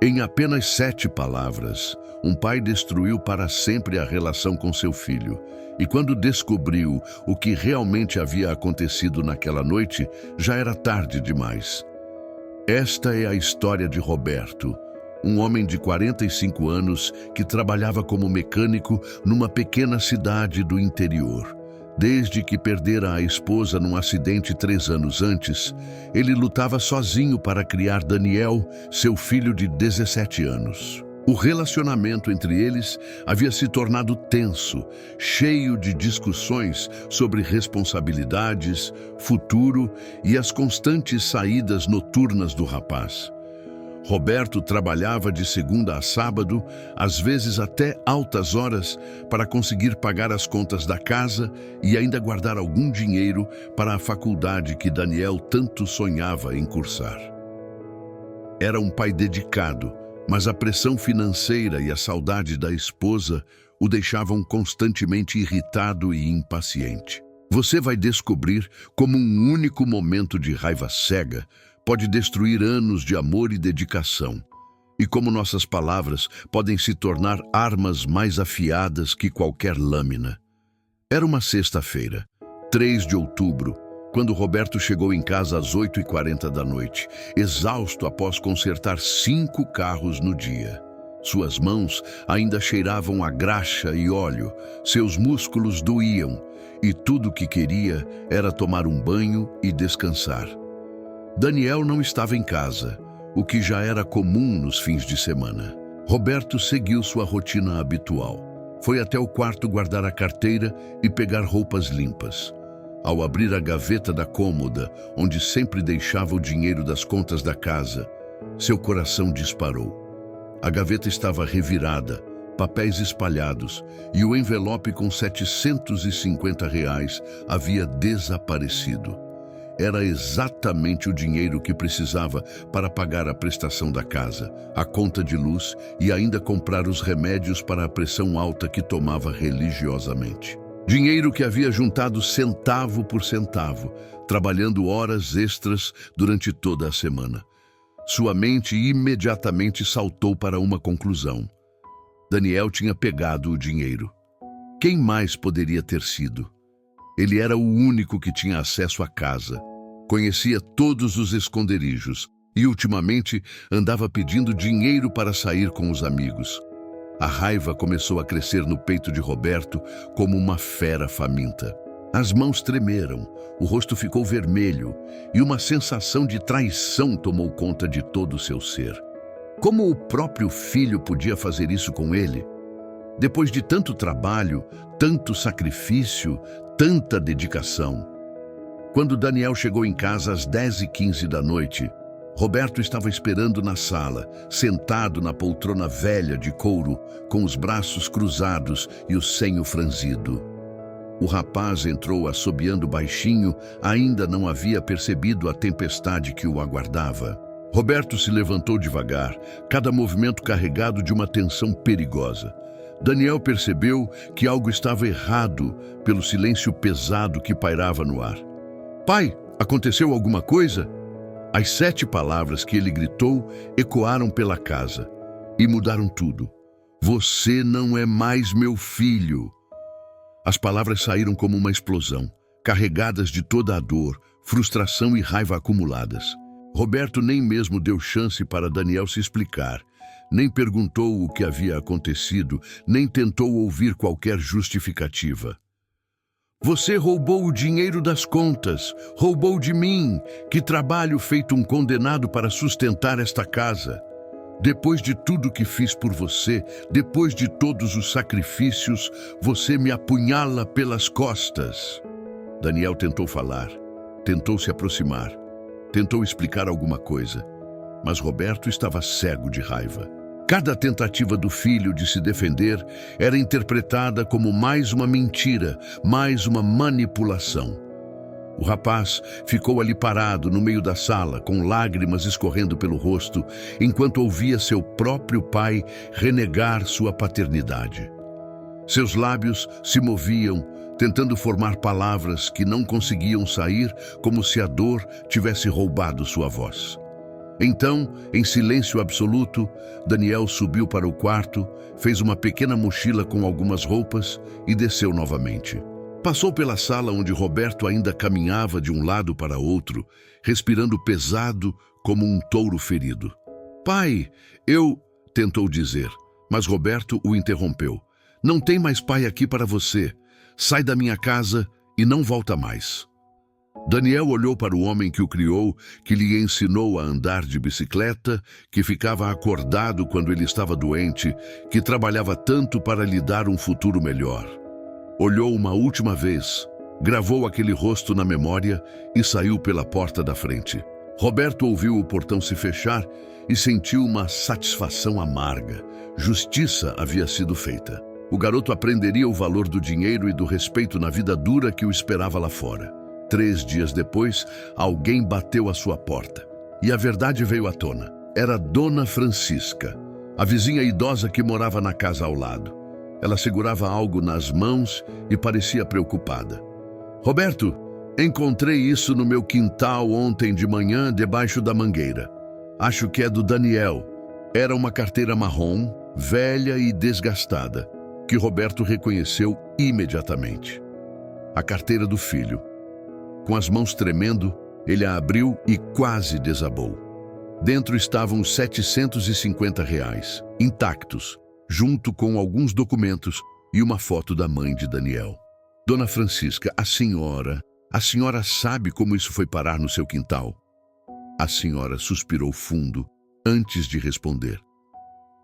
Em apenas 7 palavras, um pai destruiu para sempre a relação com seu filho. E quando descobriu o que realmente havia acontecido naquela noite, já era tarde demais. Esta é a história de Roberto, um homem de 45 anos que trabalhava como mecânico numa pequena cidade do interior. Desde que perdera a esposa num acidente 3 anos antes, ele lutava sozinho para criar Daniel, seu filho de 17 anos. O relacionamento entre eles havia se tornado tenso, cheio de discussões sobre responsabilidades, futuro e as constantes saídas noturnas do rapaz. Roberto trabalhava de segunda a sábado, às vezes até altas horas, para conseguir pagar as contas da casa e ainda guardar algum dinheiro para a faculdade que Daniel tanto sonhava em cursar. Era um pai dedicado, mas a pressão financeira e a saudade da esposa o deixavam constantemente irritado e impaciente. Você vai descobrir como um único momento de raiva cega pode destruir anos de amor e dedicação, e como nossas palavras podem se tornar armas mais afiadas que qualquer lâmina. Era uma sexta-feira, 3 de outubro, quando Roberto chegou em casa às 8h40 da noite, exausto após consertar 5 carros no dia. Suas mãos ainda cheiravam a graxa e óleo, seus músculos doíam, e tudo o que queria era tomar um banho e descansar. Daniel não estava em casa, o que já era comum nos fins de semana. Roberto seguiu sua rotina habitual. Foi até o quarto guardar a carteira e pegar roupas limpas. Ao abrir a gaveta da cômoda, onde sempre deixava o dinheiro das contas da casa, seu coração disparou. A gaveta estava revirada, papéis espalhados, e o envelope com R$ 750 havia desaparecido. Era exatamente o dinheiro que precisava para pagar a prestação da casa, a conta de luz e ainda comprar os remédios para a pressão alta que tomava religiosamente. Dinheiro que havia juntado centavo por centavo, trabalhando horas extras durante toda a semana. Sua mente imediatamente saltou para uma conclusão. Daniel tinha pegado o dinheiro. Quem mais poderia ter sido? Ele era o único que tinha acesso à casa. Conhecia todos os esconderijos e, ultimamente, andava pedindo dinheiro para sair com os amigos. A raiva começou a crescer no peito de Roberto como uma fera faminta. As mãos tremeram, o rosto ficou vermelho e uma sensação de traição tomou conta de todo o seu ser. Como o próprio filho podia fazer isso com ele? Depois de tanto trabalho, tanto sacrifício, tanta dedicação. Quando Daniel chegou em casa às 10h15 da noite, Roberto estava esperando na sala, sentado na poltrona velha de couro, com os braços cruzados e o senho franzido. O rapaz entrou assobiando baixinho, ainda não havia percebido a tempestade que o aguardava. Roberto se levantou devagar, cada movimento carregado de uma tensão perigosa. Daniel percebeu que algo estava errado pelo silêncio pesado que pairava no ar. "Pai, aconteceu alguma coisa?" As 7 palavras que ele gritou ecoaram pela casa e mudaram tudo. "Você não é mais meu filho." As palavras saíram como uma explosão, carregadas de toda a dor, frustração e raiva acumuladas. Roberto nem mesmo deu chance para Daniel se explicar. Nem perguntou o que havia acontecido, nem tentou ouvir qualquer justificativa. "Você roubou o dinheiro das contas, roubou de mim, que trabalho feito um condenado para sustentar esta casa. Depois de tudo que fiz por você, depois de todos os sacrifícios, você me apunhala pelas costas." Daniel tentou falar, tentou se aproximar, tentou explicar alguma coisa. Mas Roberto estava cego de raiva. Cada tentativa do filho de se defender era interpretada como mais uma mentira, mais uma manipulação. O rapaz ficou ali parado no meio da sala, com lágrimas escorrendo pelo rosto, enquanto ouvia seu próprio pai renegar sua paternidade. Seus lábios se moviam, tentando formar palavras que não conseguiam sair, como se a dor tivesse roubado sua voz. Então, em silêncio absoluto, Daniel subiu para o quarto, fez uma pequena mochila com algumas roupas e desceu novamente. Passou pela sala onde Roberto ainda caminhava de um lado para outro, respirando pesado como um touro ferido. "Pai, eu..." tentou dizer, mas Roberto o interrompeu. "Não tem mais pai aqui para você. Sai da minha casa e não volta mais." Daniel olhou para o homem que o criou, que lhe ensinou a andar de bicicleta, que ficava acordado quando ele estava doente, que trabalhava tanto para lhe dar um futuro melhor. Olhou uma última vez, gravou aquele rosto na memória e saiu pela porta da frente. Roberto ouviu o portão se fechar e sentiu uma satisfação amarga. Justiça havia sido feita. O garoto aprenderia o valor do dinheiro e do respeito na vida dura que o esperava lá fora. 3 dias depois, alguém bateu à sua porta. E a verdade veio à tona. Era Dona Francisca, a vizinha idosa que morava na casa ao lado. Ela segurava algo nas mãos e parecia preocupada. "Roberto, encontrei isso no meu quintal ontem de manhã, debaixo da mangueira. Acho que é do Daniel." Era uma carteira marrom, velha e desgastada, que Roberto reconheceu imediatamente. A carteira do filho. Com as mãos tremendo, ele a abriu e quase desabou. Dentro estavam os R$ 750, intactos, junto com alguns documentos e uma foto da mãe de Daniel. "Dona Francisca, a senhora sabe como isso foi parar no seu quintal?" A senhora suspirou fundo antes de responder.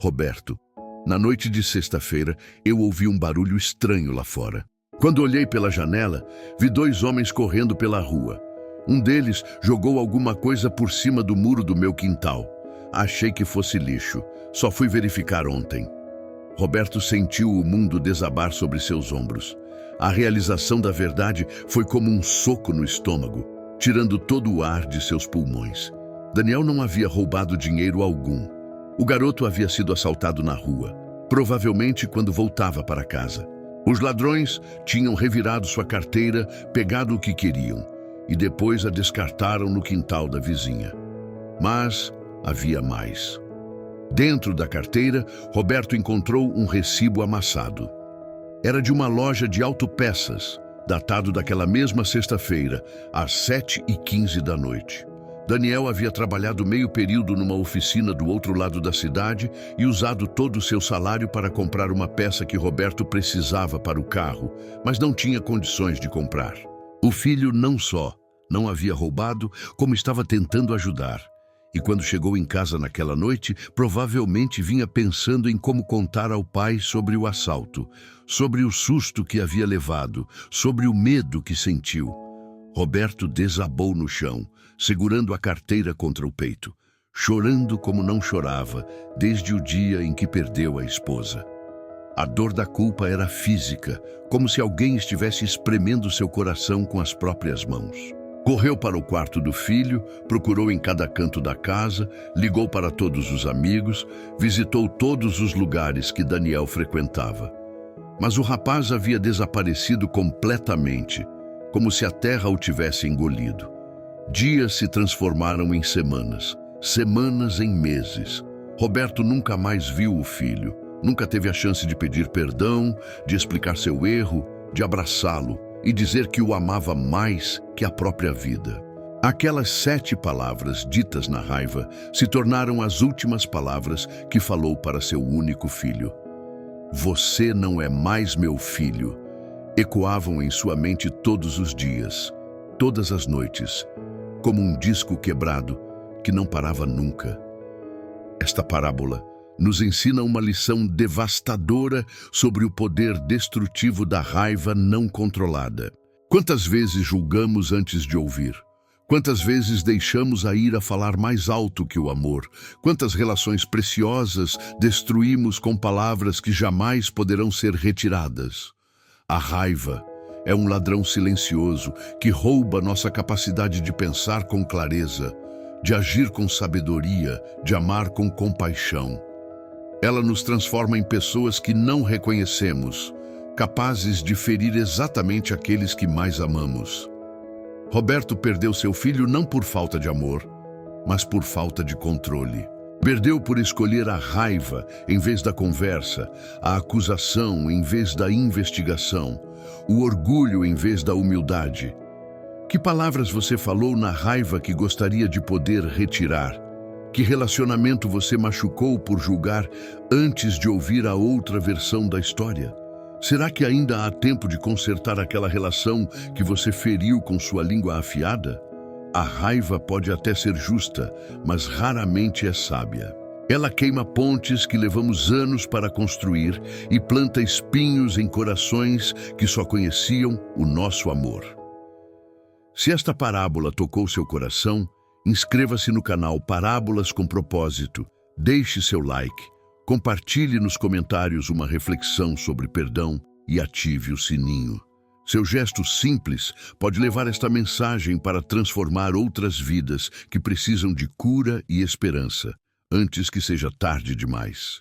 "Roberto, na noite de sexta-feira, eu ouvi um barulho estranho lá fora. Quando olhei pela janela, vi 2 homens correndo pela rua. Um deles jogou alguma coisa por cima do muro do meu quintal. Achei que fosse lixo. Só fui verificar ontem." Roberto sentiu o mundo desabar sobre seus ombros. A realização da verdade foi como um soco no estômago, tirando todo o ar de seus pulmões. Daniel não havia roubado dinheiro algum. O garoto havia sido assaltado na rua, provavelmente quando voltava para casa. Os ladrões tinham revirado sua carteira, pegado o que queriam, e depois a descartaram no quintal da vizinha. Mas havia mais. Dentro da carteira, Roberto encontrou um recibo amassado. Era de uma loja de autopeças, datado daquela mesma sexta-feira, às 7h15 da noite. Daniel havia trabalhado meio período numa oficina do outro lado da cidade e usado todo o seu salário para comprar uma peça que Roberto precisava para o carro, mas não tinha condições de comprar. O filho não só não havia roubado, como estava tentando ajudar. E quando chegou em casa naquela noite, provavelmente vinha pensando em como contar ao pai sobre o assalto, sobre o susto que havia levado, sobre o medo que sentiu. Roberto desabou no chão, segurando a carteira contra o peito, chorando como não chorava desde o dia em que perdeu a esposa. A dor da culpa era física, como se alguém estivesse espremendo seu coração com as próprias mãos. Correu para o quarto do filho, procurou em cada canto da casa, ligou para todos os amigos, visitou todos os lugares que Daniel frequentava. Mas o rapaz havia desaparecido completamente, como se a terra o tivesse engolido. Dias se transformaram em semanas, semanas em meses. Roberto nunca mais viu o filho, nunca teve a chance de pedir perdão, de explicar seu erro, de abraçá-lo e dizer que o amava mais que a própria vida. Aquelas 7 palavras ditas na raiva se tornaram as últimas palavras que falou para seu único filho. "Você não é mais meu filho", ecoavam em sua mente todos os dias, todas as noites, como um disco quebrado que não parava nunca. Esta parábola nos ensina uma lição devastadora sobre o poder destrutivo da raiva não controlada. Quantas vezes julgamos antes de ouvir? Quantas vezes deixamos a ira falar mais alto que o amor? Quantas relações preciosas destruímos com palavras que jamais poderão ser retiradas? A raiva é um ladrão silencioso que rouba nossa capacidade de pensar com clareza, de agir com sabedoria, de amar com compaixão. Ela nos transforma em pessoas que não reconhecemos, capazes de ferir exatamente aqueles que mais amamos. Roberto perdeu seu filho não por falta de amor, mas por falta de controle. Perdeu por escolher a raiva em vez da conversa, a acusação em vez da investigação, o orgulho em vez da humildade. Que palavras você falou na raiva que gostaria de poder retirar? Que relacionamento você machucou por julgar antes de ouvir a outra versão da história? Será que ainda há tempo de consertar aquela relação que você feriu com sua língua afiada? A raiva pode até ser justa, mas raramente é sábia. Ela queima pontes que levamos anos para construir e planta espinhos em corações que só conheciam o nosso amor. Se esta parábola tocou seu coração, inscreva-se no canal Parábolas com Propósito, deixe seu like, compartilhe nos comentários uma reflexão sobre perdão e ative o sininho. Seu gesto simples pode levar esta mensagem para transformar outras vidas que precisam de cura e esperança, antes que seja tarde demais.